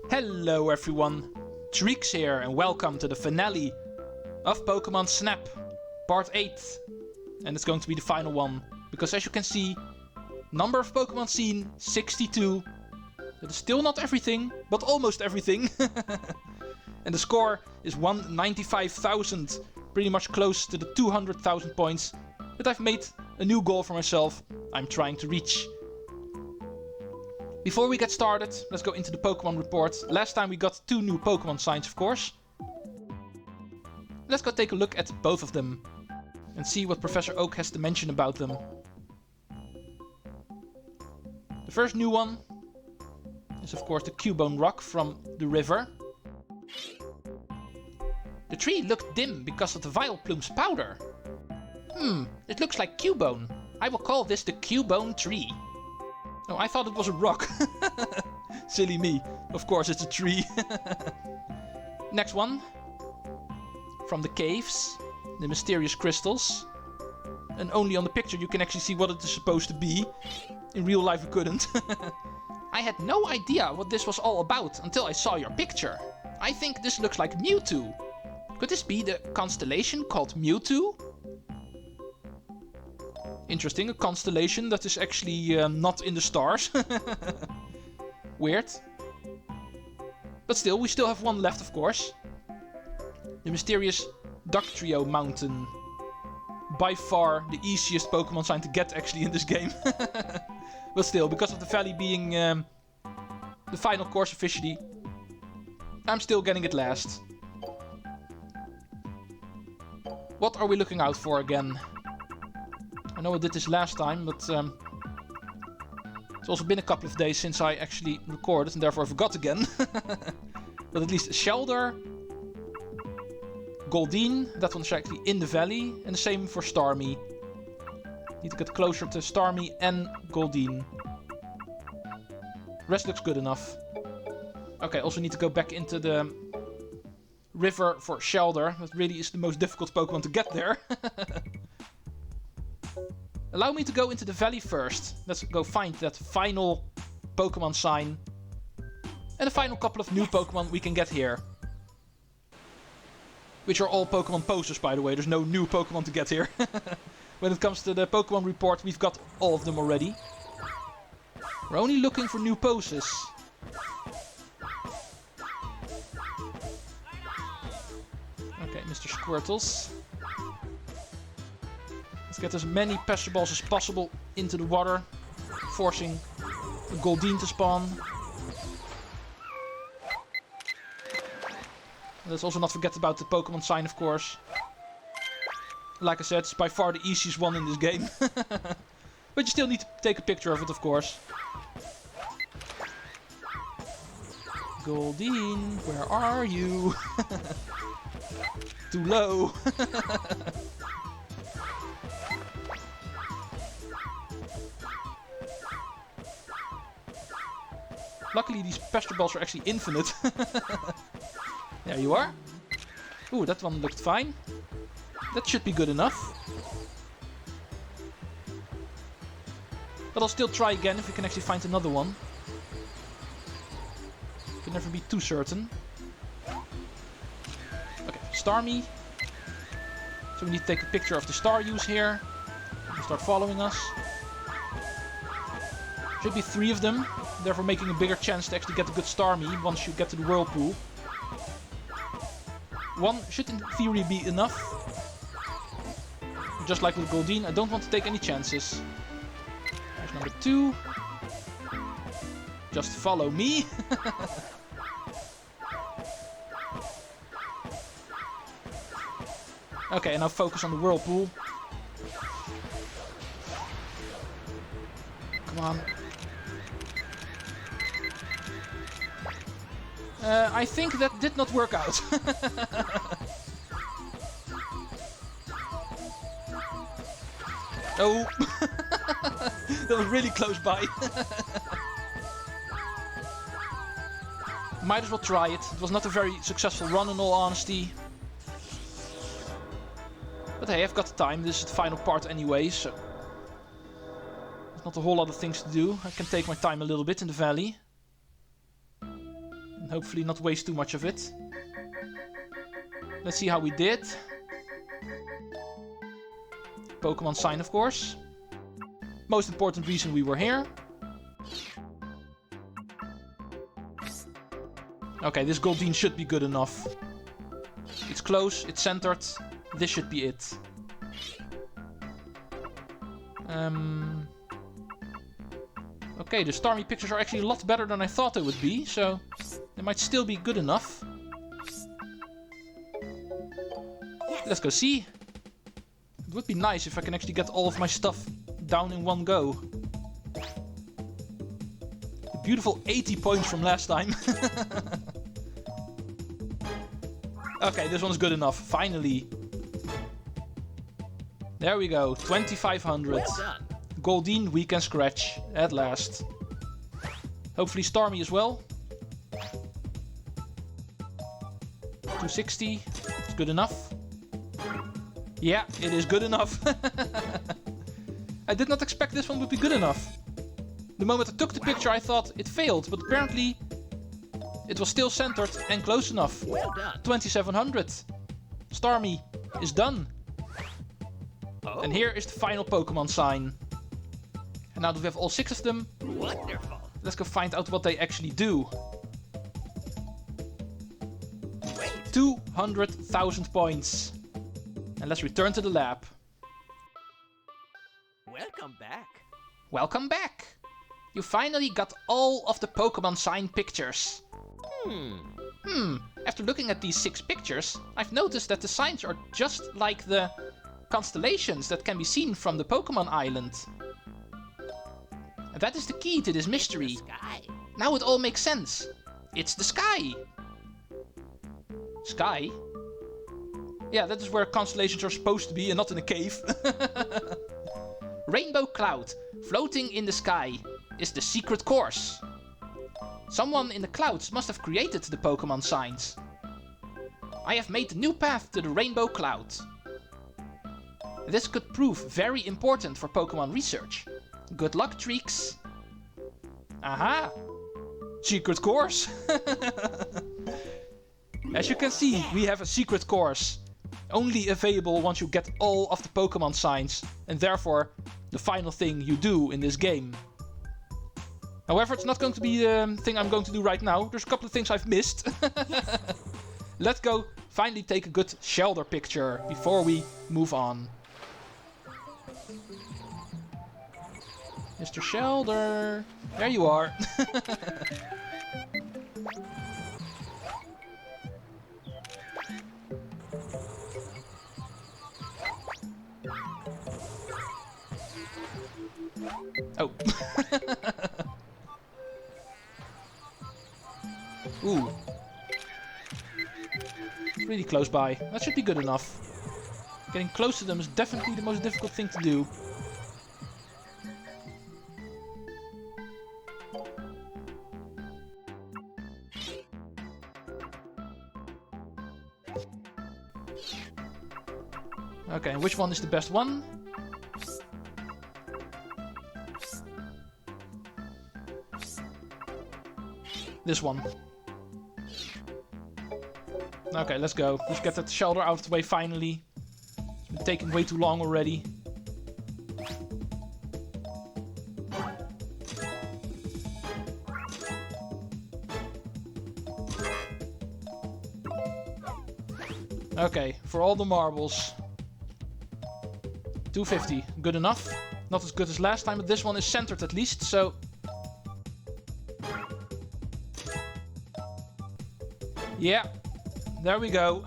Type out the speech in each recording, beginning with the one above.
Hello everyone, Treecks here and welcome to the finale of Pokémon Snap, part 8. And it's going to be the final one, because as you can see, number of Pokémon seen, 62. That is still not everything, but almost everything. And the score is 195,000, pretty much close to the 200,000 points that I've made a new goal for myself I'm trying to reach. Before we get started, let's go into the Pokémon report. Last time we got 2 new Pokémon signs, of course. Let's go take a look at both of them and see what Professor Oak has to mention about them. The first new one is of course the Cubone rock from the river. The tree looked dim because of the Vileplume's powder. It looks like Cubone. I will call this the Cubone tree. Oh, I thought it was a rock. Silly me. Of course it's a tree. Next one. From the caves. The mysterious crystals. And only on the picture you can actually see what it is supposed to be. In real life you couldn't. I had no idea what this was all about until I saw your picture. I think this looks like Mewtwo. Could this be the constellation called Mewtwo? Interesting, a constellation that is actually not in the stars. Weird. But still, we still have one left, of course. The mysterious Dugtrio Mountain. By far the easiest Pokemon sign to get actually in this game. But still, because of the valley being the final course officially, I'm still getting it last. What are we looking out for again? I know I did this last time, but it's also been a couple of days since I actually recorded and therefore I forgot again. But at least Shelder, Goldeen, that one's actually in the valley, and the same for Starmie. Need to get closer to Starmie and Goldeen. Rest looks good enough. Okay, also need to go back into the river for Shelder. That really is the most difficult Pokemon to get there. Allow me to go into the valley first. Let's go find that final Pokemon sign. And the final couple of new Pokemon we can get here. Which are all Pokemon posters, by the way. There's no new Pokemon to get here. When it comes to the Pokemon report, we've got all of them already. We're only looking for new poses. Okay, Mr. Squirtles. Let's get as many Pester Balls as possible into the water, forcing a Goldeen to spawn. Let's also not forget about the Pokemon sign, of course. Like I said, it's by far the easiest one in this game. But you still need to take a picture of it, of course. Goldeen, where are you? Too low. Luckily these Pester Balls are actually infinite. There you are. Ooh, that one looked fine. That should be good enough. But I'll still try again if we can actually find another one. Can never be too certain. Okay, Starmie. So we need to take a picture of the Staryus here. And start following us. Should be 3 of them. Therefore making a bigger chance to actually get a good Starmie once you get to the whirlpool. 1 should in theory be enough. Just like with Goldeen, I don't want to take any chances. There's number 2. Just follow me. Okay, and now focus on the whirlpool. Come on. I think that did not work out. Oh! That was really close by. Might as well try it. It was not a very successful run in all honesty. But hey, I've got the time. This is the final part anyway, so there's not a whole lot of things to do. I can take my time a little bit in the valley. and hopefully not waste too much of it. Let's see how we did. Pokémon Sign, of course. Most important reason we were here. Okay, this Goldeen should be good enough. It's close, it's centered. This should be it. Okay, the Starmie pictures are actually a lot better than I thought they would be, so they might still be good enough. Let's go see. It would be nice if I can actually get all of my stuff down in one go. A beautiful 80 points from last time. Okay, this one's good enough, finally. There we go, 2500. Well done. Goldeen we can scratch, at last. Hopefully Starmie as well. 260, it's good enough. Yeah, it is good enough. I did not expect this one would be good enough. The moment I took the picture I thought it failed, but apparently it was still centered and close enough. Well done. 2700. Starmie is done. Oh. And here is the final Pokémon Sign. And now that we have all 6 of them, Wonderful. let's go find out what they actually do. Wait. 200,000 points. And let's return to the lab. Welcome back. Welcome back! You finally got all of the Pokémon Sign pictures. After looking at these 6 pictures, I've noticed that the signs are just like the constellations that can be seen from the Pokémon Island. And that is the key to this mystery. Sky. Now it all makes sense. It's the sky. Sky? Yeah, that is where constellations are supposed to be and not in a cave. Rainbow cloud floating in the sky is the secret course. Someone in the clouds must have created the Pokémon signs. I have made a new path to the rainbow cloud. This could prove very important for Pokémon research. Good luck, Treecks. Aha! Secret course! As you can see, we have a secret course. Only available once you get all of the Pokémon signs, and therefore the final thing you do in this game. However, it's not going to be the thing I'm going to do right now. There's a couple of things I've missed. Let's go finally take a good Shelder picture before we move on. Mr. Shelder, there you are. Oh. Ooh. Really close by. That should be good enough. Getting close to them is definitely the most difficult thing to do. Okay, and which one is the best one? This one. Okay, let's go. Let's get that Shelder out of the way finally. It's been taking way too long already. Okay, for all the marbles. 250, good enough. Not as good as last time, but this one is centered at least, so... Yeah, there we go.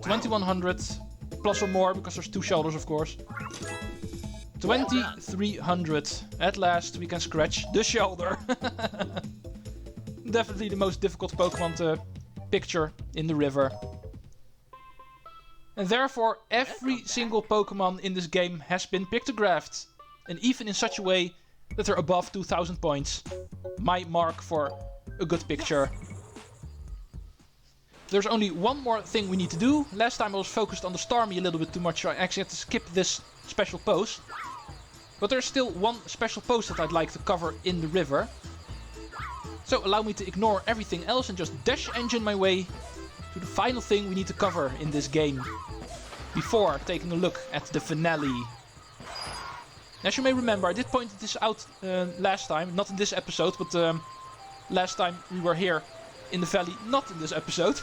2100, plus or more, because there's 2 Shelders, of course. 2300. At last, we can scratch the Shelder. Definitely the most difficult Pokemon to picture in the river. And therefore, every single Pokemon in this game has been pictographed. And even in such a way that they're above 2000 points. My mark for a good picture. There's only one more thing we need to do. Last time I was focused on the Starmie a little bit too much, so I actually had to skip this special pose. But there's still one special pose that I'd like to cover in the river. So allow me to ignore everything else and just dash engine my way to the final thing we need to cover in this game. Before taking a look at the finale. As you may remember, I did point this out last time, not in this episode, but last time we were here in the valley, not in this episode,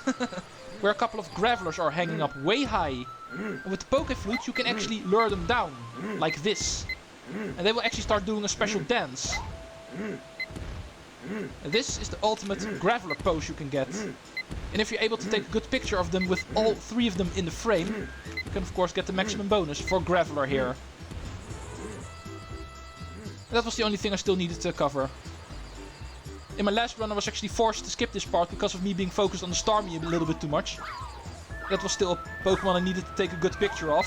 where a couple of gravelers are hanging up way high. And with the Poké Flute you can actually lure them down, like this. And they will actually start doing a special dance. And this is the ultimate graveler pose you can get. And if you're able to take a good picture of them with all 3 of them in the frame, you can of course get the maximum bonus for graveler here. And that was the only thing I still needed to cover. In my last run I was actually forced to skip this part because of me being focused on the Starmie a little bit too much. That was still a Pokemon I needed to take a good picture of.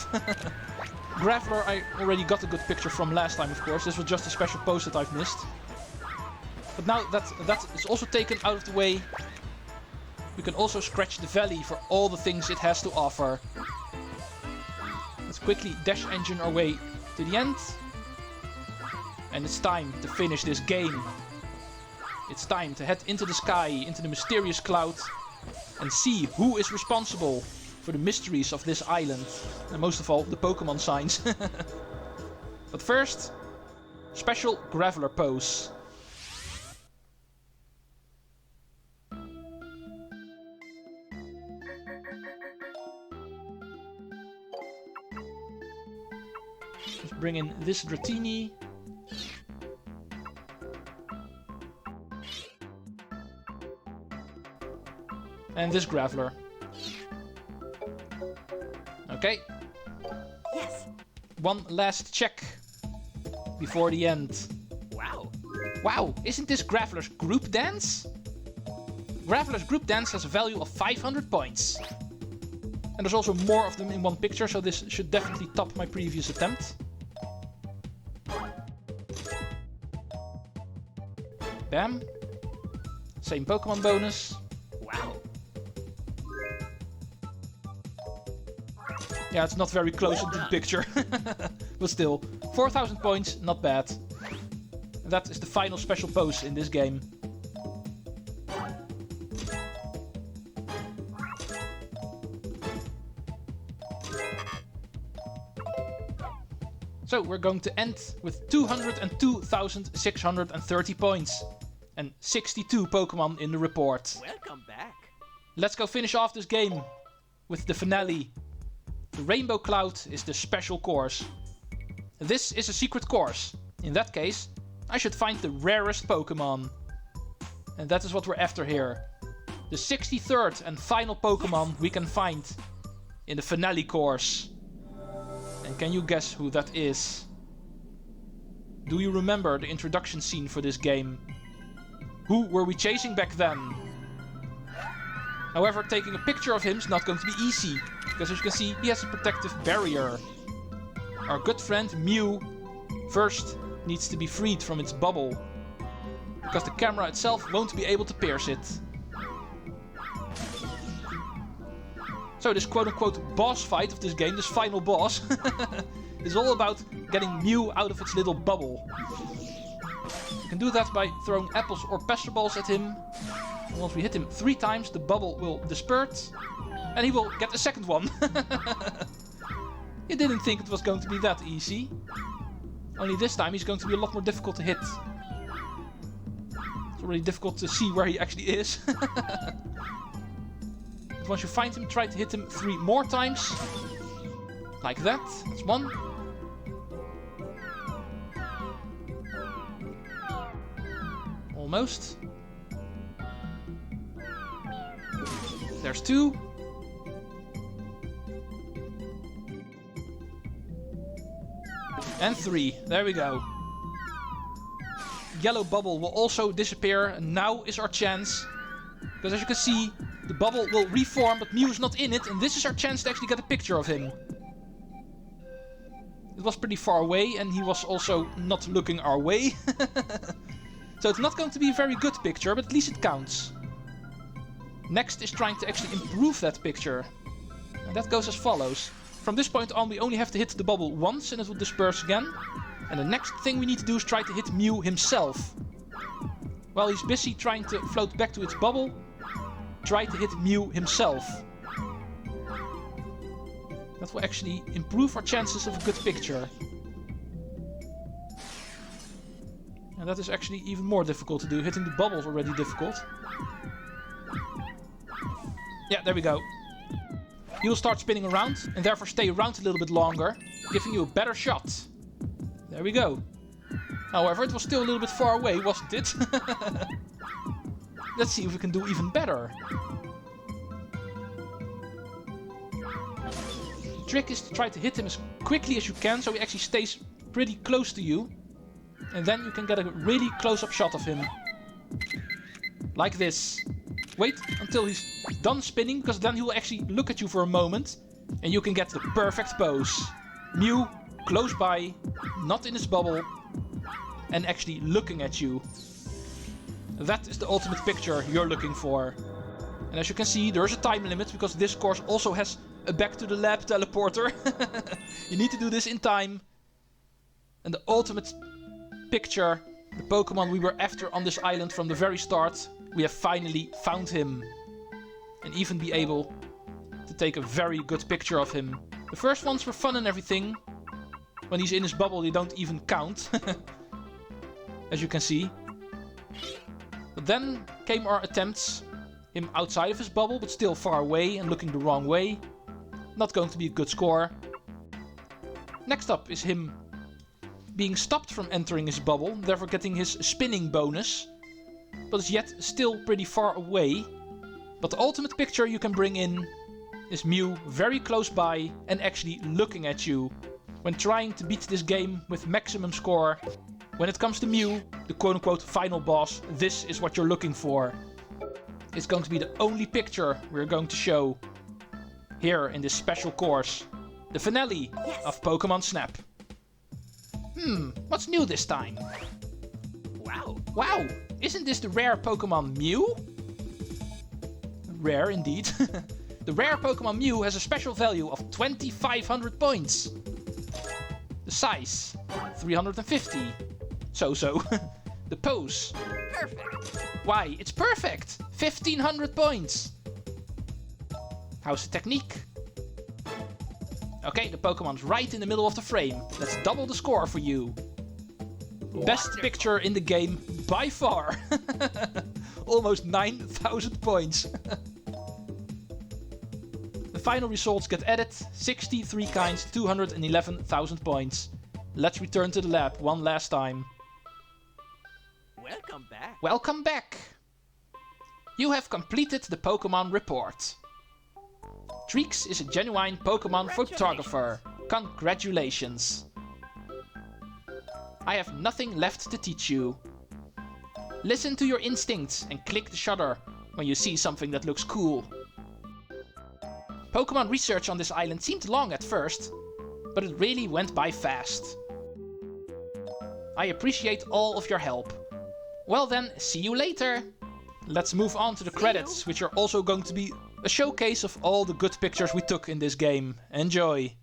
Graveler I already got a good picture from last time, of course. This was just a special pose that I've missed. But now that is also taken out of the way, we can also scratch the valley for all the things it has to offer. Let's quickly dash engine our way to the end. And it's time to finish this game. It's time to head into the sky, into the mysterious cloud, and see who is responsible for the mysteries of this island. And most of all, the Pokémon signs. But first, special graveler pose. Let's bring in this Dratini. And this graveler. Okay. Yes. One last check before the end. Wow. Wow, isn't this Graveler's group dance? Graveler's group dance has a value of 500 points. And there's also more of them in one picture, so this should definitely top my previous attempt. Bam. Same Pokemon bonus. Wow. Yeah, it's not very close into the picture. But still, 4,000 points, not bad. And that is the final special pose in this game. So we're going to end with 202,630 points. And 62 Pokemon in the report. Welcome back. Let's go finish off this game with the finale. The Rainbow Cloud is the special course. This is a secret course. In that case, I should find the rarest Pokemon. And that is what we're after here. The 63rd and final Pokemon we can find in the finale course. And can you guess who that is? Do you remember the introduction scene for this game? Who were we chasing back then? However, taking a picture of him is not going to be easy, because as you can see, he has a protective barrier. Our good friend Mew first needs to be freed from its bubble, because the camera itself won't be able to pierce it. So this quote-unquote boss fight of this game, this final boss, is all about getting Mew out of its little bubble. You can do that by throwing apples or pester balls at him. And once we hit him 3 times, the bubble will disperse. And he will get a second one. You didn't think it was going to be that easy. Only this time he's going to be a lot more difficult to hit. It's already difficult to see where he actually is. But once you find him, try to hit him 3 more times. Like that. That's 1. Almost. There's 2. And 3. There we go. Yellow bubble will also disappear. And now is our chance. Because as you can see, the bubble will reform, but Mew is not in it. And this is our chance to actually get a picture of him. It was pretty far away, and he was also not looking our way. So it's not going to be a very good picture, but at least it counts. Next is trying to actually improve that picture. And that goes as follows. From this point on, we only have to hit the bubble once and it will disperse again. And the next thing we need to do is try to hit Mew himself. while he's busy trying to float back to its bubble, try to hit Mew himself. That will actually improve our chances of a good picture. And that is actually even more difficult to do. Hitting the bubble is already difficult. Yeah, there we go. He will start spinning around and therefore stay around a little bit longer, giving you a better shot. There we go. However, it was still a little bit far away, wasn't it? Let's see if we can do even better. The trick is to try to hit him as quickly as you can, so he actually stays pretty close to you. And then you can get a really close-up shot of him. Like this. Wait until he's done spinning, because then he will actually look at you for a moment. And you can get the perfect pose. Mew close by, not in his bubble, and actually looking at you. That is the ultimate picture you're looking for. And as you can see, there's a time limit, because this course also has a back to the lab teleporter. You need to do this in time. And the ultimate picture, the Pokemon we were after on this island from the very start, we have finally found him. And even be able to take a very good picture of him. The first ones were fun and everything. When he's in his bubble, they don't even count. As you can see. But then came our attempts. Him outside of his bubble, but still far away and looking the wrong way. Not going to be a good score. Next up is him being stopped from entering his bubble, therefore getting his spinning bonus. But is yet still pretty far away. But the ultimate picture you can bring in is Mew very close by and actually looking at you. When trying to beat this game with maximum score, when it comes to Mew, the quote-unquote final boss, this is what you're looking for. It's going to be the only picture we're going to show here in this special course. The finale of Pokémon Snap. What's new this time? Wow. Wow, isn't this the rare Pokémon Mew? Rare indeed. The rare Pokémon Mew has a special value of 2500 points. The size, 350. So. The pose. Perfect. Why, it's perfect! 1500 points! How's the technique? Okay, the Pokemon's right in the middle of the frame. Let's double the score for you. Best picture in the game by far. Almost 9000 points. The final results get added. 63 kinds, 211,000 points. Let's return to the lab one last time. Welcome back. Welcome back! You have completed the Pokémon report. Treecks is a genuine Pokémon photographer. Congratulations! I have nothing left to teach you. Listen to your instincts and click the shutter when you see something that looks cool. Pokémon research on this island seemed long at first, but it really went by fast. I appreciate all of your help. Well then, see you later! Let's move on to the credits, which are also going to be a showcase of all the good pictures we took in this game. Enjoy!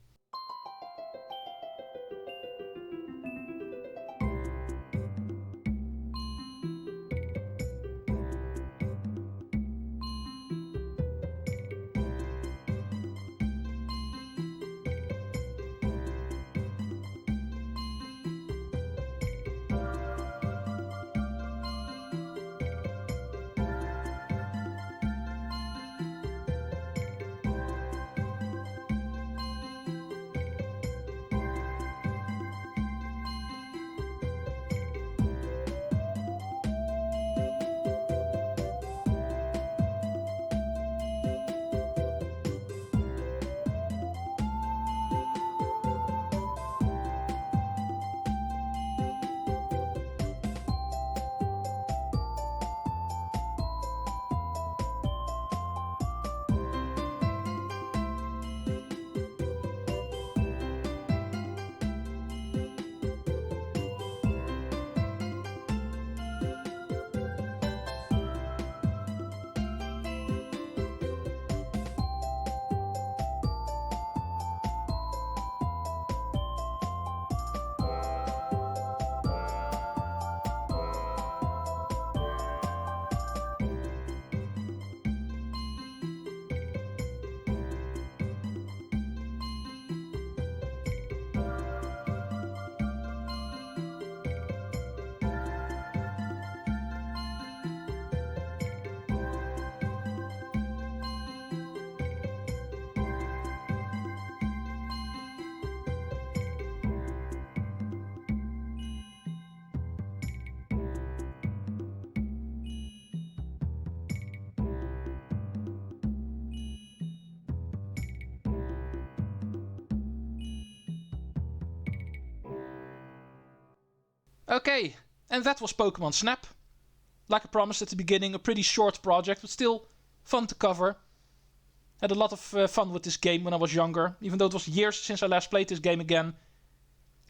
Okay, and that was Pokémon Snap. Like I promised at the beginning, a pretty short project, but still fun to cover. Had a lot of fun with this game when I was younger, even though it was years since I last played this game again.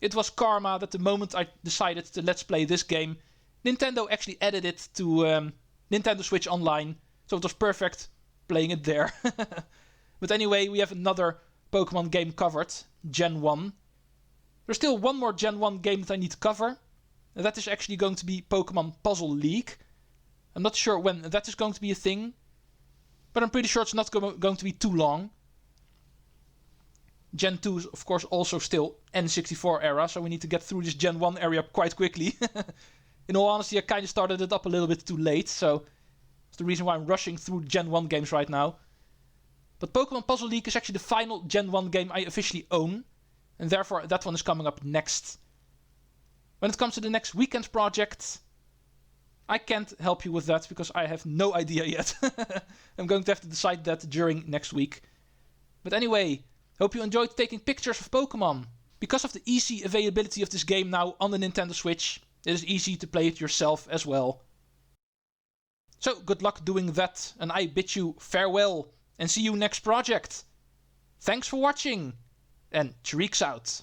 It was karma that the moment I decided to let's play this game, Nintendo actually added it to Nintendo Switch Online, so it was perfect playing it there. But anyway, we have another Pokemon game covered, Gen 1. There's still one more Gen 1 game that I need to cover, and that is actually going to be Pokemon Puzzle League. I'm not sure when that is going to be a thing, but I'm pretty sure it's not going to be too long. Gen 2 is of course also still N64 era, so we need to get through this Gen 1 area quite quickly. In all honesty, I kind of started it up a little bit too late, so it's the reason why I'm rushing through Gen 1 games right now. But Pokemon Puzzle League is actually the final Gen 1 game I officially own, and therefore that one is coming up next. When it comes to the next weekend project, I can't help you with that because I have no idea yet. I'm going to have to decide that during next week. But anyway, hope you enjoyed taking pictures of Pokemon. Because of the easy availability of this game now on the Nintendo Switch, it is easy to play it yourself as well. So good luck doing that, and I bid you farewell and see you next project. Thanks for watching, and Treecks out.